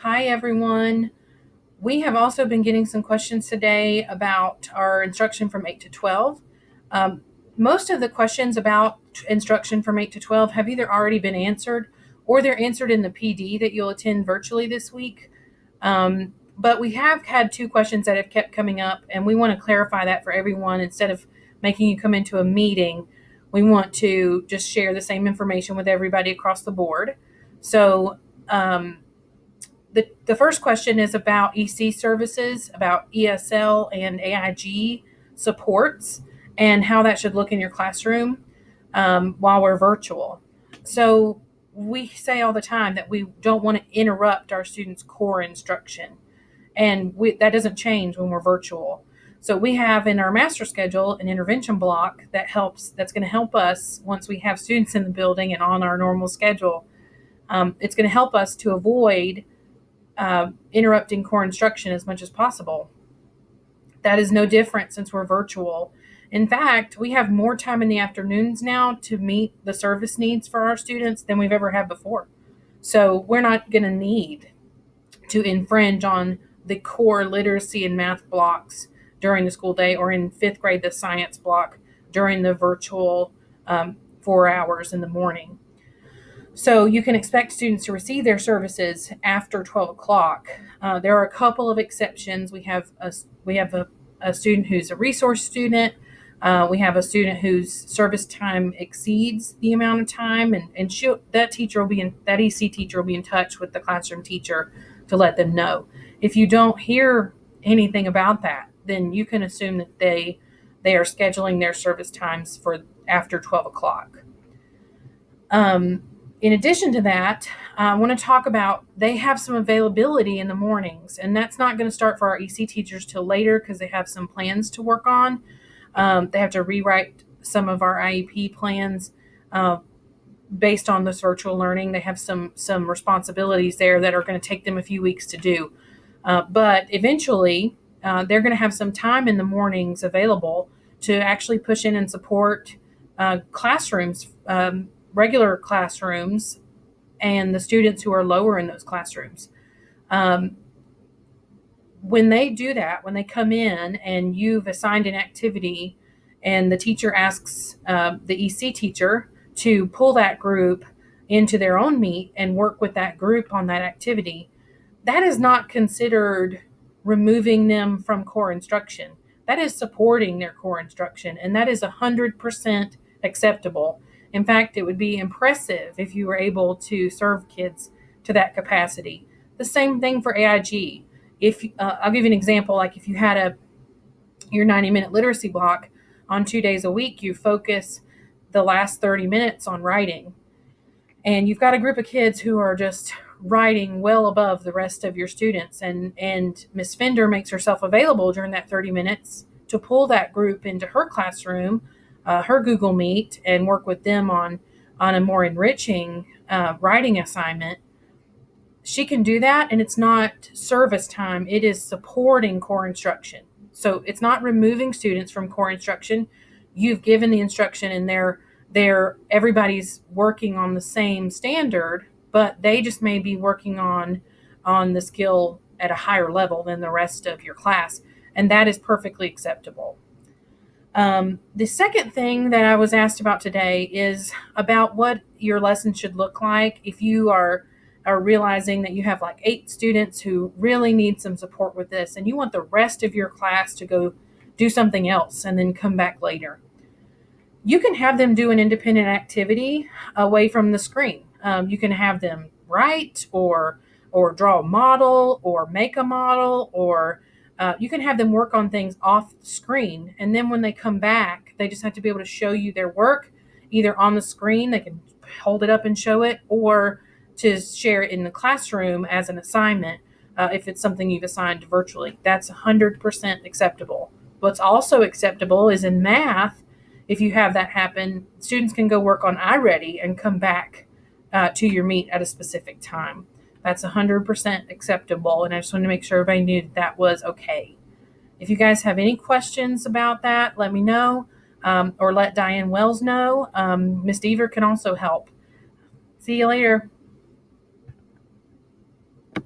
Hi, everyone. We have also been getting some questions today about our instruction from 8 to 12. Um, Most of the questions about instruction from 8 to 12 have either already been answered or they're answered in the PD that you'll attend virtually this week. But we have had two questions that have kept coming up, and we want to clarify that for everyone. Instead of making you come into a meeting, we want to just share the same information with everybody across the board. So, the first question is about EC services, about ESL and AIG supports, and how that should look in your classroom while we're virtual. So we say all the time that we don't want to interrupt our students' core instruction, and that doesn't change when we're virtual. So we have in our master schedule an intervention block that's going to help us once we have students in the building and on our normal schedule. It's going to help us to avoid interrupting core instruction as much as possible. That is no different since we're virtual. In fact, we have more time in the afternoons now to meet the service needs for our students than we've ever had before. So we're not going to need to infringe on the core literacy and math blocks during the school day, or in fifth grade, the science block during the virtual 4 hours in the morning. So you can expect students to receive their services after 12 o'clock. There are a couple of exceptions. We have a student who's a resource student. We have a student whose service time exceeds the amount of time, and that EC teacher will be in touch with the classroom teacher to let them know. If you don't hear anything about that, then you can assume that they are scheduling their service times for after 12 o'clock. In addition to that, I want to talk about they have some availability in the mornings, and that's not going to start for our EC teachers till later because they have some plans to work on. They have to rewrite some of our IEP plans based on this virtual learning. They have some responsibilities there that are going to take them a few weeks to do. But eventually, they're going to have some time in the mornings available to actually push in and support classrooms, regular classrooms, and the students who are lower in those classrooms. When they do that, when they come in and you've assigned an activity and the teacher asks the EC teacher to pull that group into their own meet and work with that group on that activity, that is not considered removing them from core instruction. That is supporting their core instruction, and that is 100% acceptable. In fact, it would be impressive if you were able to serve kids to that capacity. The same thing for AIG. I'll give you an example, like if you had your 90-minute literacy block on 2 days a week, you focus the last 30 minutes on writing, and you've got a group of kids who are just writing well above the rest of your students, and Miss Fender makes herself available during that 30 minutes to pull that group into her classroom, her Google Meet, and work with them on a more enriching writing assignment. She can do that, and it's not service time. It is supporting core instruction. So it's not removing students from core instruction. You've given the instruction, and everybody's working on the same standard, but they just may be working on the skill at a higher level than the rest of your class, and that is perfectly acceptable. The second thing that I was asked about today is about what your lesson should look like if you are realizing that you have like 8 students who really need some support with this, and you want the rest of your class to go do something else and then come back later. You can have them do an independent activity away from the screen. You can have them write or draw a model or make a model, or you can have them work on things off the screen. And then when they come back, they just have to be able to show you their work either on the screen. They can hold it up and show it, or to share it in the classroom as an assignment if it's something you've assigned virtually. That's 100% acceptable. What's also acceptable is in math. If you have that happen, students can go work on iReady and come back to your meet at a specific time. That's 100% acceptable, and I just wanted to make sure everybody knew that was okay. If you guys have any questions about that, let me know, or let Diane Wells know. Ms. Deaver can also help. See you later.